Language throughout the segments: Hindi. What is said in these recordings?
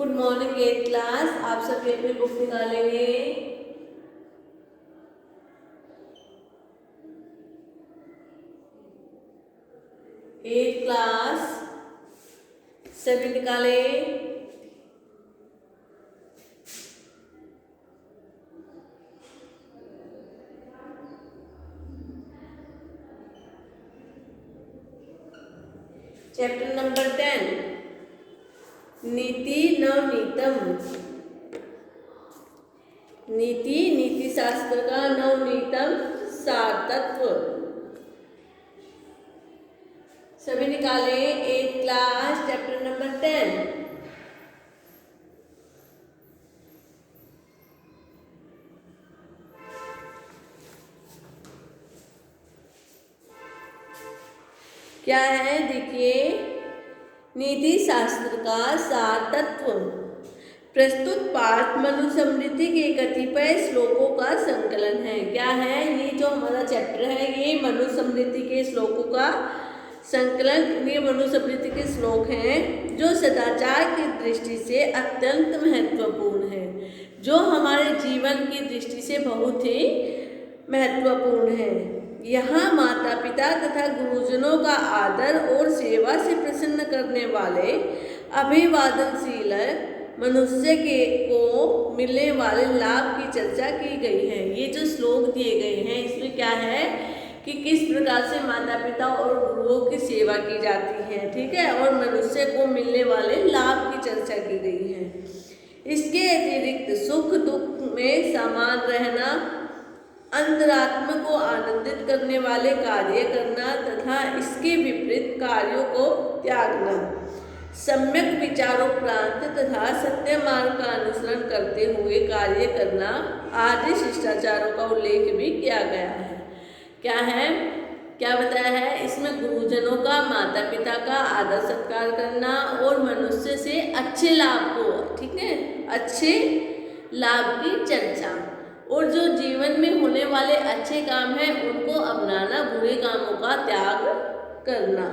Good morning 8th class. आप सभी अपनी बुक निकालेंगे। एट क्लास सभी निकाले। चैप्टर नंबर 10 नीति नवनीतम। नीति शास्त्र का नवनीतम सार तत्व सभी निकाले। 8th class chapter number 10। क्या है देखिए, नीति शास्त्र का सार तत्व। प्रस्तुत पाठ मनुस्मृति के कतिपय श्लोकों का संकलन है। क्या है ये जो हमारा चैप्टर है, ये मनुस्मृति के श्लोकों का संकलन। ये मनुस्मृति के श्लोक हैं जो सदाचार की दृष्टि से अत्यंत महत्वपूर्ण है, जो हमारे जीवन की दृष्टि से बहुत ही महत्वपूर्ण है। यहाँ माता पिता तथा गुरुजनों का आदर और सेवा से प्रसन्न करने वाले अभिवादनशील मनुष्य को मिलने वाले लाभ की चर्चा की गई है। ये जो श्लोक दिए गए हैं इसमें क्या है कि किस प्रकार से माता पिता और गुरुओं की सेवा की जाती है, ठीक है, और मनुष्य को मिलने वाले लाभ की चर्चा की गई है। इसके अतिरिक्त सुख दुख में समान रहना, अंतरात्मा को आनंदित करने वाले कार्य करना तथा इसके विपरीत कार्यों को त्यागना, सम्यक विचारोपरांत तथा सत्य मार्ग का अनुसरण करते हुए कार्य करना आदि शिष्टाचारों का उल्लेख भी किया गया है। क्या है, क्या बताया है इसमें? गुरुजनों का, माता पिता का आदर सत्कार करना और मनुष्य से अच्छे लाभ को, ठीक है, अच्छे लाभ की चर्चा, और जो जीवन में होने वाले अच्छे काम हैं उनको अपनाना, बुरे कामों का त्याग करना।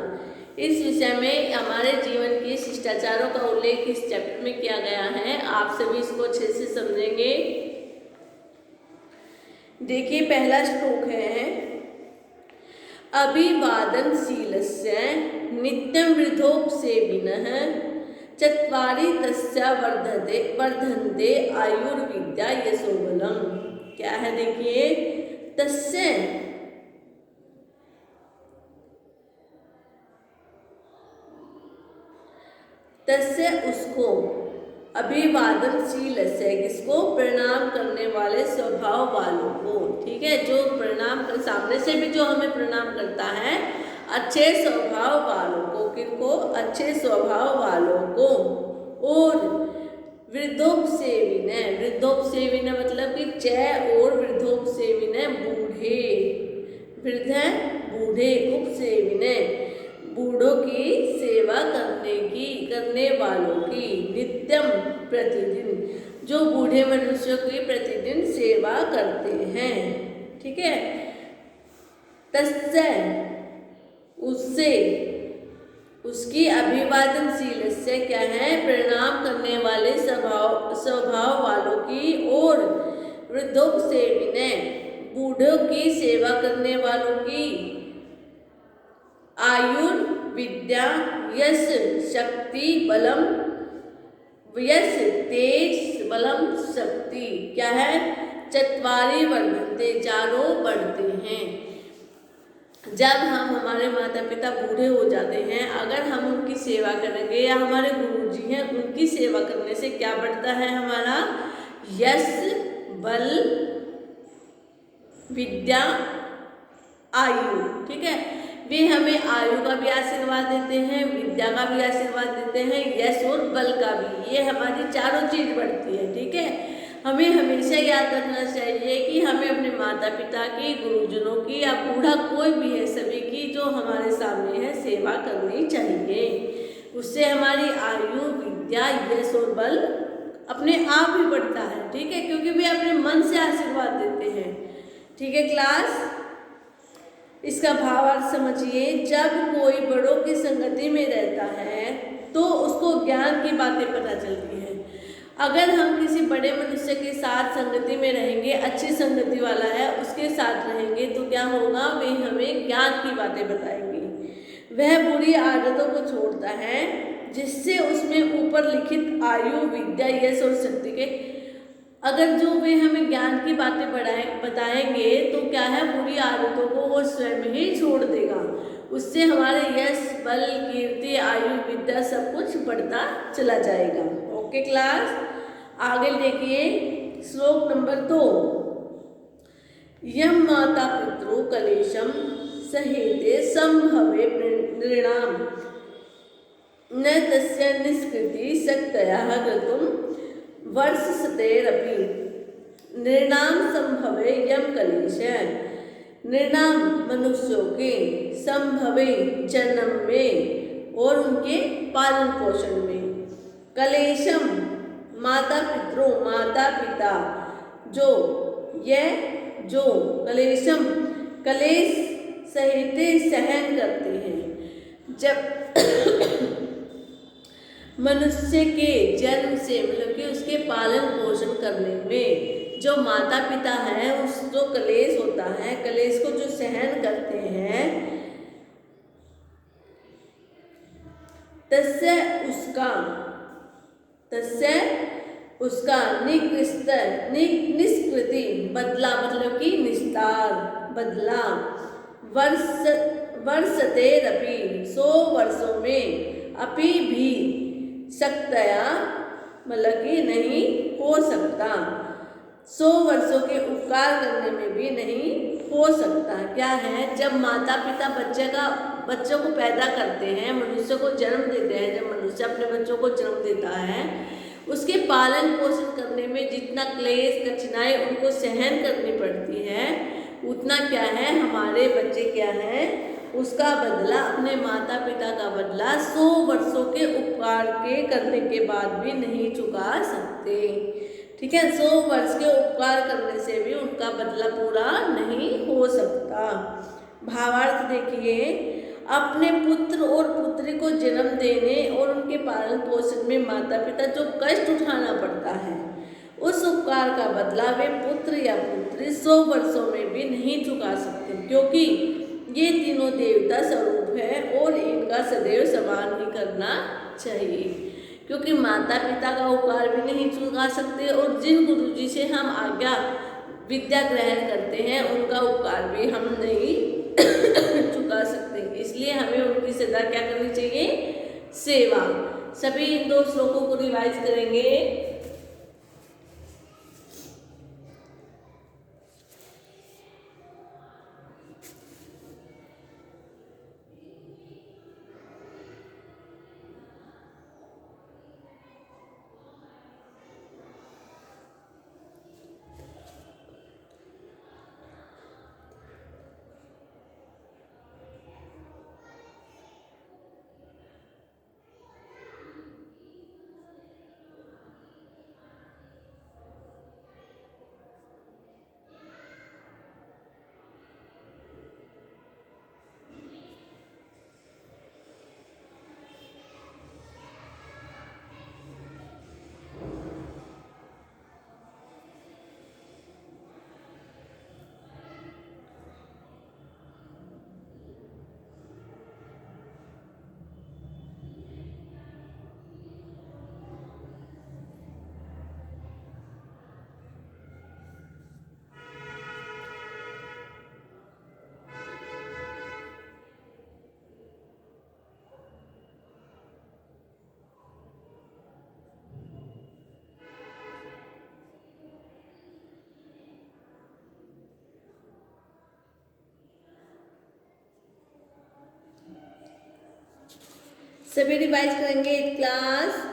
इस विषय में हमारे जीवन के शिष्टाचारों का उल्लेख इस चैप्टर में किया गया है। आप सभी इसको अच्छे से समझेंगे। देखिए पहला श्लोक है, अभिवादनशीलस्य नित्यं वृद्धोपसेविनः चत्वारि तस्य वर्धन्ते आयुर्विद्या यशोबलम्। क्या है देखिए, तस्य उसको, अभिवादनशील से किसको? प्रणाम करने वाले स्वभाव वालों को, ठीक है, जो प्रणाम कर, सामने से भी जो हमें प्रणाम करता है, अच्छे स्वभाव वालों को। किनको? अच्छे स्वभाव वालों को। और वृद्धोपसेविन, वृद्धोपसेविन मतलब कि चय, और वृद्धोपसेविन बूढ़े, वृद्ध है बूढ़े, उपसेविन बूढ़ों की सेवा करने वालों की, नित्यम प्रतिदिन, जो बूढ़े मनुष्यों की प्रतिदिन सेवा करते हैं, ठीक है। तस्य उससे, उसकी, अभिवादनशील से क्या है? प्रणाम करने वाले स्वभाव वालों की, और वृद्धोपसेविन बूढ़ों की सेवा करने वालों की, आयुर विद्या यश शक्ति बलम, यश तेज बलम शक्ति, क्या है? चत्वारि वर्धन्ते, चारों बढ़ते हैं। जब हम, हमारे माता पिता बूढ़े हो जाते हैं, अगर हम उनकी सेवा करेंगे या हमारे गुरुजी हैं उनकी सेवा करने से क्या बढ़ता है? हमारा यश, बल, विद्या, आयु, ठीक है। वे हमें आयु का भी आशीर्वाद देते हैं, विद्या का भी आशीर्वाद देते हैं, यश और बल का भी। ये हमारी चारों चीज बढ़ती है, ठीक है। हमें हमेशा याद रखना चाहिए कि हमें अपने माता पिता की, गुरुजनों की, या बूढ़ा कोई भी है, सभी की जो हमारे सामने है सेवा करनी चाहिए। उससे हमारी आयु, विद्या, यश और बल अपने आप ही बढ़ता है, ठीक है, क्योंकि वे अपने मन से आशीर्वाद देते हैं, ठीक है क्लास। इसका भावार्थ समझिए, जब कोई बड़ों की संगति में रहता है तो उसको ज्ञान की बातें पता चलती हैं, अगर हम किसी बड़े मनुष्य के साथ संगति में रहेंगे, अच्छी संगति वाला है उसके साथ रहेंगे, तो क्या होगा, वे हमें ज्ञान की बातें बताएंगे। वह बुरी आदतों को छोड़ता है जिससे उसमें ऊपर लिखित आयु, विद्या, यश और शक्ति के, अगर जो वे हमें ज्ञान की बातें बताएंगे तो क्या है, बुरी आदतों को वो स्वयं ही छोड़ देगा। उससे हमारे यश, बल, कीर्ति, आयु, विद्या सब कुछ बढ़ता चला जाएगा। ओके क्लास, आगे देखिए श्लोक नंबर 2। यम माता पितृ कलेशम सहेते संभवे नृणाम न तस्य निष्कृति शक्तया गतुम वर्षसतेरपि नृणाम संभवे यम कलेश। नृणाम मनुष्यों के, संभवे जन्म में और उनके पालन पोषण में, कलेशम माता पितृ माता पिता, जो यह जो कलेशम कलेश सहिते सहन करते हैं। जब मनुष्य के जन्म से मतलब कि उसके पालन पोषण करने में जो माता पिता हैं, उस जो कलेश होता है, कलेश को जो सहन करते हैं, तस्य उसका निष्कृति बदला, मतलब कि निस्तार बदला, वर्षतेरपि 100 वर्षों में, अपि भी शक्तया मतलब कि नहीं हो सकता, 100 वर्षों के उपकार करने में भी नहीं हो सकता। क्या है, जब माता पिता बच्चों को पैदा करते हैं, मनुष्य को जन्म देते हैं, जब मनुष्य अपने बच्चों को जन्म देता है, उसके पालन पोषण करने में जितना क्लेश कठिनाई उनको सहन करनी पड़ती है, उतना क्या है, हमारे बच्चे क्या है, उसका बदला, अपने माता पिता का बदला 100 वर्षों के उपकार के करने के बाद भी नहीं चुका सकते। ठीक है, 100 वर्ष के उपकार करने से भी उनका बदला पूरा नहीं हो सकता। भावार्थ देखिए, अपने पुत्र और पुत्री को जन्म देने और उनके पालन पोषण में माता पिता जो कष्ट उठाना पड़ता है, उस उपकार का बदला वे पुत्र या पुत्री 100 वर्षों में भी नहीं चुका सकते, क्योंकि ये तीनों देवता स्वरूप है और इनका सदैव सम्मान ही करना चाहिए। क्योंकि माता पिता का उपकार भी नहीं चुका सकते और जिन गुरु जी से हम आज्ञा विद्या ग्रहण करते हैं, उनका उपकार भी हम नहीं चुका सकते। इसलिए हमें उनकी सदा क्या करनी चाहिए, सेवा। सभी इन 2 श्लोकों को रिवाइज करेंगे। सभी रिवाइज करेंगे 8th क्लास।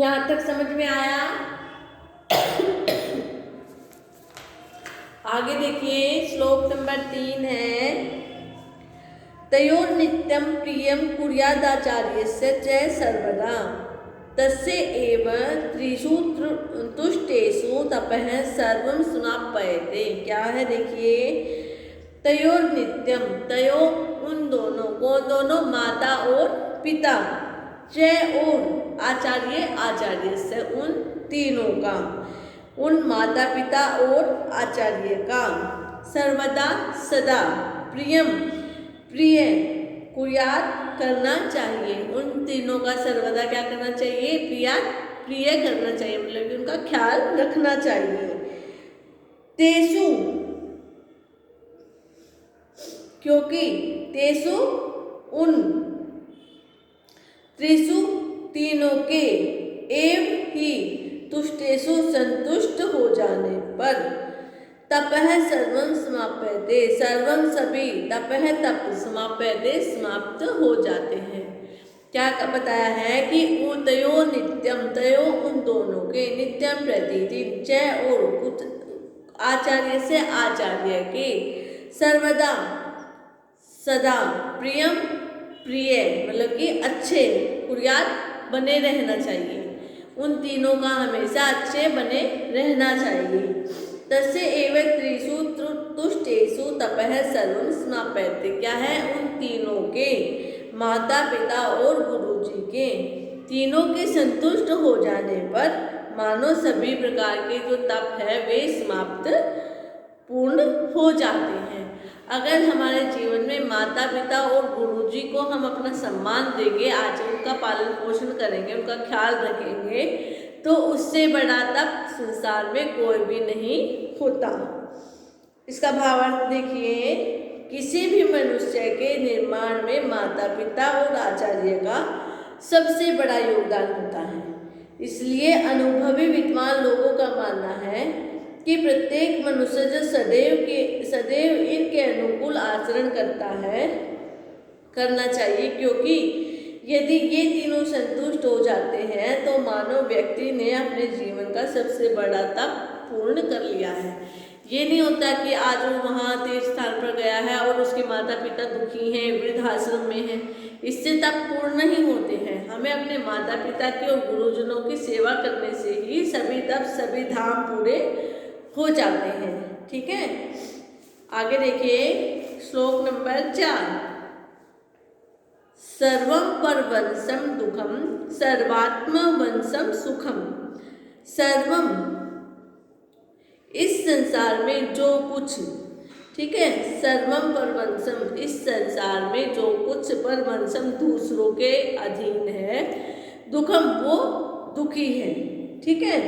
यहाँ तक समझ में आया? आगे देखिए, श्लोक नंबर 3 है, तयोर नित्यं प्रियं कुर्यादाचार्यस्य च सर्वदा तस्य एव त्रिषु तुष्टेषु तपः सर्वं समाप्यते। क्या है देखिए, तयोर नित्यम, तयो उन दोनों, कौन दोनों? माता और पिता, च और आचार्य, आचार्य से उन तीनों का, उन माता पिता और आचार्य का, सर्वदा सदा, प्रियम प्रिय, कुर्यात करना चाहिए, उन तीनों का सर्वदा क्या करना चाहिए? प्रिय करना चाहिए, मतलब कि उनका ख्याल रखना चाहिए। तेसु, क्योंकि तेसु उन, त्रिषु तीनों के, एव ही तुष्टेषु संतुष्ट हो जाने पर, तपः सर्वं समाप्यते, सर्वं सभी, तपः तप, समाप्यते समाप्त हो जाते हैं। क्या बताया है कि तयो नित्यम, तयो उन दोनों के, नित्यम प्रतिदिन, च और कुछ आचार्य से आचार्य के, सर्वदा सदा, प्रियम प्रिय, मतलब कि अच्छे, कुर्यात बने रहना चाहिए, उन तीनों का हमेशा अच्छे बने रहना चाहिए। तस्य एव त्रिषु तुष्टेषु तपः सर्वं समाप्यते। क्या है? उन तीनों के, माता पिता और गुरु जी के, तीनों के संतुष्ट हो जाने पर मानो सभी प्रकार के जो तप है वे समाप्त, पूर्ण हो जाते हैं। अगर हमारे जीवन में माता पिता और गुरु जी को हम अपना सम्मान देंगे, आज उनका पालन पोषण करेंगे, उनका ख्याल रखेंगे, तो उससे बड़ा तप संसार में कोई भी नहीं होता। इसका भावार्थ देखिए, किसी भी मनुष्य के निर्माण में माता पिता और आचार्य का सबसे बड़ा योगदान होता है। इसलिए अनुभवी विद्वान लोगों का मानना है कि प्रत्येक मनुष्य जो सदैव इनके अनुकूल आचरण करना चाहिए, क्योंकि यदि ये तीनों संतुष्ट हो जाते हैं तो मानव व्यक्ति ने अपने जीवन का सबसे बड़ा तप पूर्ण कर लिया है। ये नहीं होता कि आज वो वहाँ तीर्थ स्थान पर गया है और उसके माता पिता दुखी हैं, वृद्धाश्रम में हैं, इससे तप पूर्ण नहीं होते हैं। हमें अपने माता पिता की और गुरुजनों की सेवा करने से ही सभी तप, सभी धाम पूरे हो जाते हैं। ठीक है, आगे देखिए, श्लोक नंबर 4, सर्वं परवंशं दुखम सर्वात्मवंशं सुखम। सर्वम, इस संसार में जो कुछ, ठीक है, सर्वम परवंशम, इस संसार में जो कुछ, परवंशम दूसरों के अधीन है, दुखम वो दुखी है। ठीक है,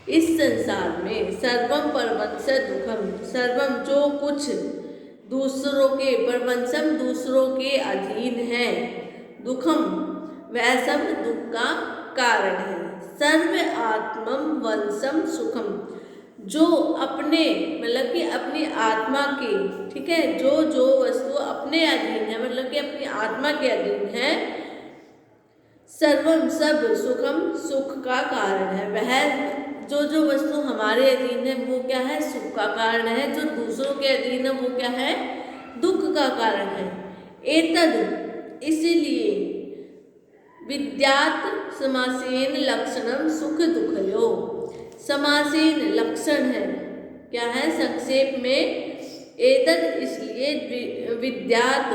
इस संसार में सर्वम परवंश दुखम, सर्वम जो कुछ दूसरों के, परवंशम दूसरों के अधीन है, दुखम वह सब दुख का कारण है। सर्व आत्मम वंशम सुखम, जो अपने, मतलब कि अपनी आत्मा के, ठीक है, जो वस्तु अपने अधीन है, मतलब कि अपनी आत्मा के अधीन है, सर्वम सब सुखम, सुख का कारण है। वह जो वस्तु हमारे अधीन है वो क्या है? सुख का कारण है। जो दूसरों के अधीन है वो क्या है? दुख का कारण है। एतद, इसीलिए, विद्यात् समासेन लक्षणम सुख दुखयो, समासेन लक्षण है, क्या है? संक्षेप में, एतद इसलिए, विद्यात्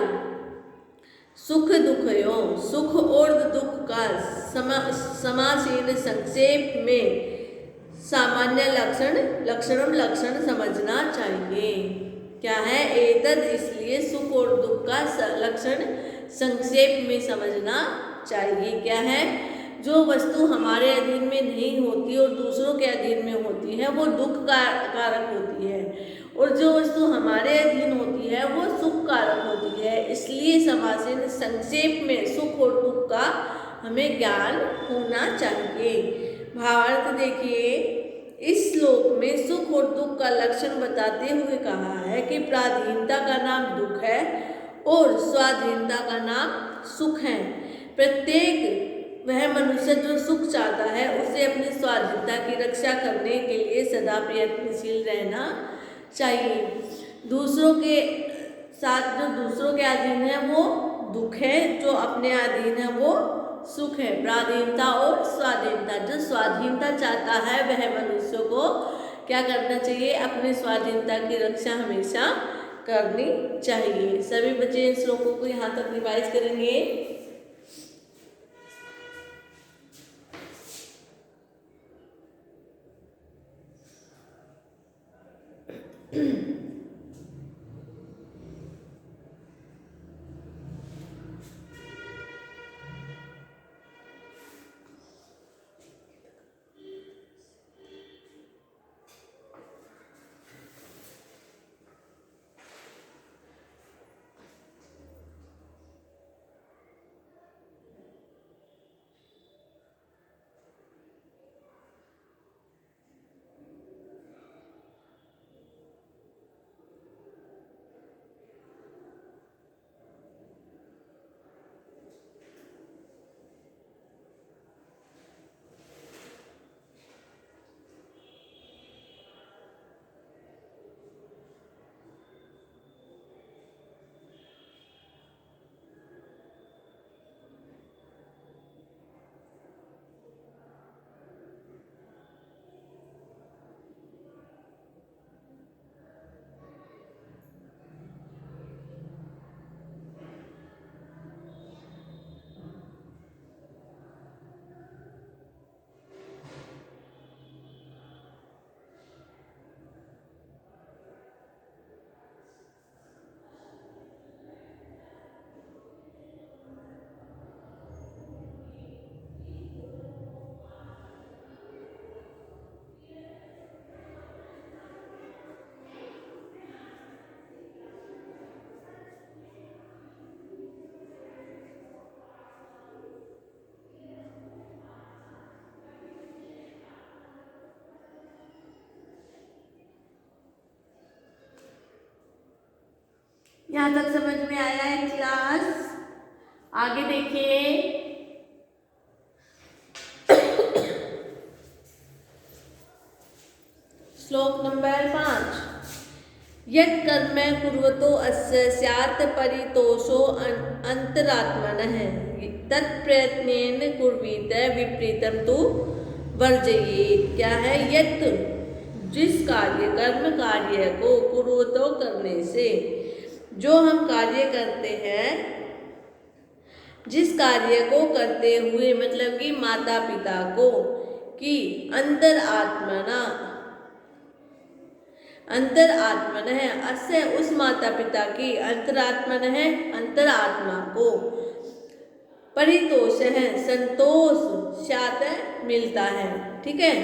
सुख दुखयो, सुख और दुख का समासेन संक्षेप में, सामान्य लक्षण समझना चाहिए। क्या है? एतद इसलिए, सुख और दुख का लक्षण संक्षेप में समझना चाहिए। क्या है? जो वस्तु हमारे अधीन में नहीं होती और दूसरों के अधीन में होती है वो दुख कारक होती है, और जो वस्तु हमारे अधीन होती है वो सुख कारक होती है। इसलिए समासेन संक्षेप में सुख और दुख का हमें ज्ञान होना चाहिए। भावार्थ देखिए, इस श्लोक में सुख और दुख का लक्षण बताते हुए कहा है कि पराधीनता का नाम दुख है और स्वाधीनता का नाम सुख है। प्रत्येक वह मनुष्य जो सुख चाहता है उसे अपनी स्वाधीनता की रक्षा करने के लिए सदा प्रयत्नशील रहना चाहिए। दूसरों के साथ जो दूसरों के अधीन है वो दुख है, जो अपने अधीन है वो सुख है। पराधीनता और स्वाधीनता, जो स्वाधीनता चाहता है वह मनुष्य को क्या करना चाहिए, अपनी स्वाधीनता की रक्षा हमेशा करनी चाहिए। सभी बच्चे इन श्लोकों को यहाँ तक रिवाइज करेंगे। यहाँ तक समझ में आया है क्लास? आगे देखिए, श्लोक नंबर 5। यत् कर्म कुर्वतो अस्य स्यात् परितोषो अंतरात्मनः तत्प्रयत्नेन कुर्वीत विपरीतम तु वर्जयेत्। क्या है? यत्, जिस कार्य, कर्म कार्य को कुर्वतो करने से, जो हम कार्य करते हैं, जिस कार्य को करते हुए मतलब कि माता पिता को कि अंतरात्मन है अस्य, उस माता पिता की, अंतरात्मन है अंतरात्मा को, परितोष है संतोष स्यात् मिलता है। ठीक है,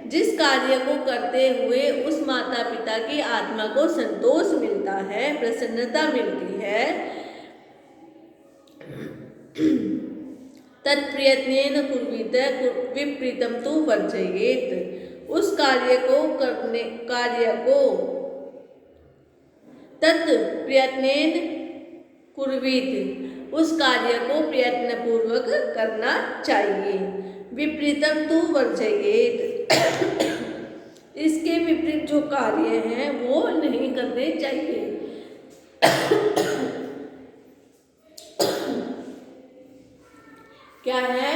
जिस कार्य को करते हुए उस माता पिता की आत्मा को संतोष मिलता है, प्रसन्नता मिलती है, तत्प्रयत्नेन कुर्वीत विपरीतम तु वर्जयेत्। उस कार्य को तत्प्रयत्नेन कुर्वीत, उस कार्य को प्रयत्न पूर्वक करना चाहिए। विपरीतम तु वर्जयेत्, इसके विपरीत जो कार्य हैं वो नहीं करने चाहिए। क्या है?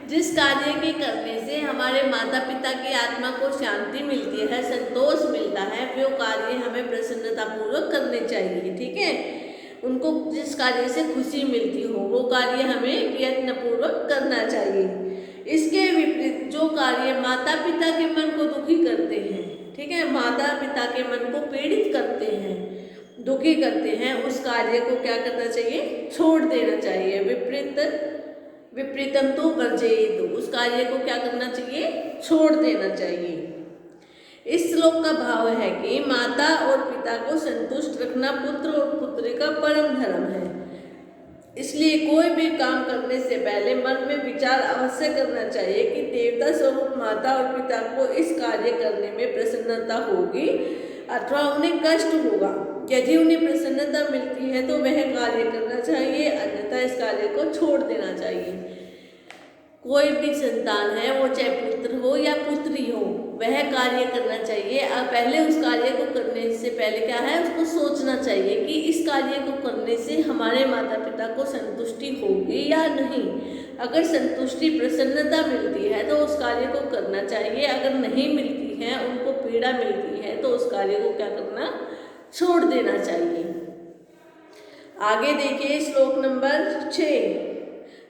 जिस कार्य के करने से हमारे माता पिता की आत्मा को शांति मिलती है, संतोष मिलता है, वो कार्य हमें प्रसन्नता पूर्वक करने चाहिए। ठीक है, उनको जिस कार्य से खुशी मिलती हो वो कार्य हमें प्रयत्न पूर्वक करना चाहिए। इसके विपरीत जो कार्य माता पिता के मन को दुखी करते हैं, ठीक है, माता पिता के मन को पीड़ित करते हैं, दुखी करते हैं, उस कार्य को क्या करना चाहिए? छोड़ देना चाहिए। विपरीतम तु वर्जयेत्, उस कार्य को क्या करना चाहिए? छोड़ देना चाहिए। इस श्लोक का भाव है कि माता और पिता को संतुष्ट रखना पुत्र और पुत्री का परम धर्म है। इसलिए कोई भी काम करने से पहले मन में विचार अवश्य करना चाहिए कि देवता स्वरूप माता और पिता को इस कार्य करने में प्रसन्नता होगी अथवा उन्हें कष्ट होगा। यदि उन्हें प्रसन्नता मिलती है तो वह कार्य करना चाहिए, अन्यथा इस कार्य को छोड़ देना चाहिए। कोई भी संतान है, वो चाहे पुत्र हो या पुत्री हो, वह कार्य करना चाहिए। अब पहले उस कार्य को करने से पहले क्या है, उसको सोचना चाहिए कि इस कार्य को करने से हमारे माता पिता को संतुष्टि होगी या नहीं। अगर संतुष्टि प्रसन्नता मिलती है तो उस कार्य को करना चाहिए, अगर नहीं मिलती है, उनको पीड़ा मिलती है, तो उस कार्य को क्या करना, छोड़ देना चाहिए। आगे देखिए श्लोक नंबर 6।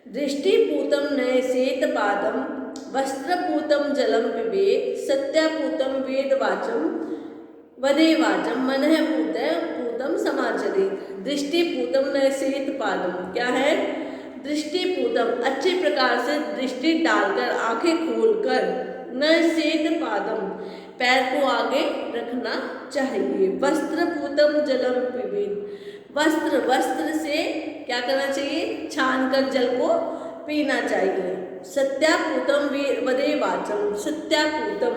दृष्टिपूतं नयसेत पादं वस्त्रपूतं जलं पिबेत् सत्यापूतं वेदवाचं वदेवाचं मनः पूतं समाचरेत्। दृष्टिपूतं नयसेत पादं क्या है, दृष्टिपूतं अच्छे प्रकार से दृष्टि डालकर, आंखें खोलकर, नयसेत पादं पैर को आगे रखना चाहिए। वस्त्रपूतं जलं पिबेत् वस्त्र से क्या करना चाहिए, छान कर जल को पीना चाहिए। सत्यापूतं वदेवाचं सत्यापूतं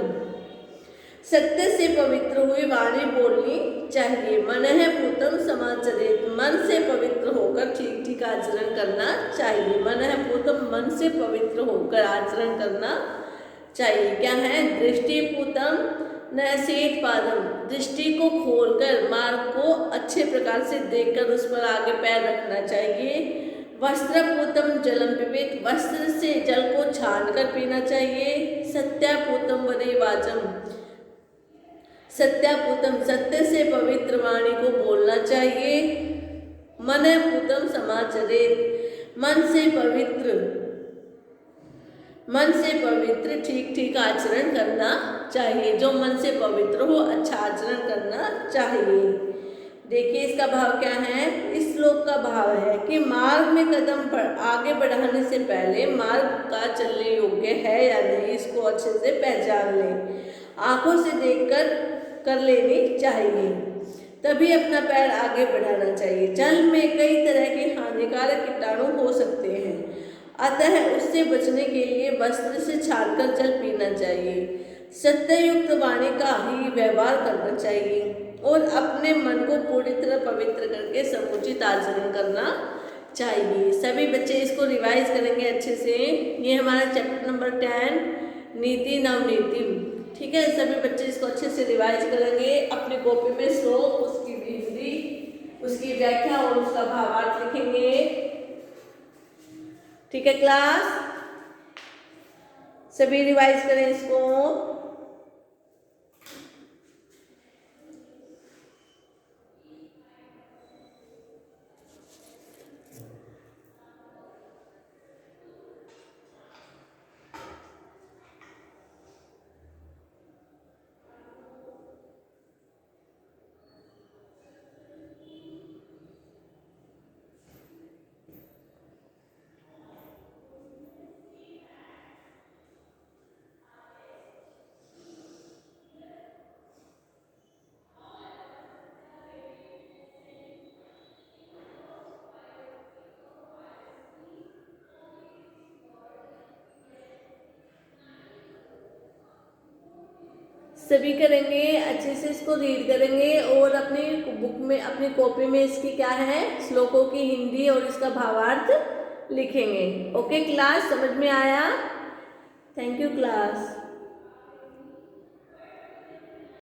सत्य से पवित्र हुई वाणी बोलनी चाहिए। मनः पूतं समाचरेत् मन से पवित्र होकर ठीक ठीक आचरण करना चाहिए। मनः पूतं मन से पवित्र होकर आचरण करना चाहिए। क्या है, दृष्टिपूतं नयसेत पादम दृष्टि को खोलकर मार्ग को अच्छे प्रकार से देखकर उस पर आगे पैर रखना चाहिए। वस्त्रपूतं जलं पिबेत् वस्त्र से जल को छान कर पीना चाहिए। सत्यापूतं वदेवाचं सत्यापूतं सत्य से पवित्र वाणी को बोलना चाहिए। मनः पूतं समाचरेत् मन से पवित्र ठीक ठीक आचरण करना चाहिए। जो मन से पवित्र हो, अच्छा आचरण करना चाहिए। देखिए इसका भाव क्या है, इस श्लोक का भाव है कि मार्ग में कदम आगे बढ़ाने से पहले मार्ग का चलने योग्य है या नहीं, इसको अच्छे से पहचान लें। आंखों से देखकर कर लेनी चाहिए, तभी अपना पैर आगे बढ़ाना चाहिए। जल में कई तरह के हानिकारक कीटाणु हो सकते हैं, अतः उससे बचने के लिए वस्त्र से छानकर जल पीना चाहिए। सत्ययुक्त वाणी का ही व्यवहार करना चाहिए और अपने मन को पूरी तरह पवित्र करके समुचित आचरण करना चाहिए। सभी बच्चे इसको रिवाइज करेंगे अच्छे से। ये हमारा चैप्टर नंबर 10 नीति नवनीति, ठीक है। सभी बच्चे इसको अच्छे से रिवाइज करेंगे, अपने कॉपी में श्लोक, उसकी हिंदी, उसकी व्याख्या और उसका भावार्थ लिखेंगे, ठीक है क्लास। सभी रिवाइज करें इसको। सभी करेंगे, अच्छे से इसको रीड करेंगे और अपनी बुक में, अपनी कॉपी में इसकी क्या है, श्लोकों की हिंदी और इसका भावार्थ लिखेंगे। ओके क्लास, समझ में आया? Thank you class.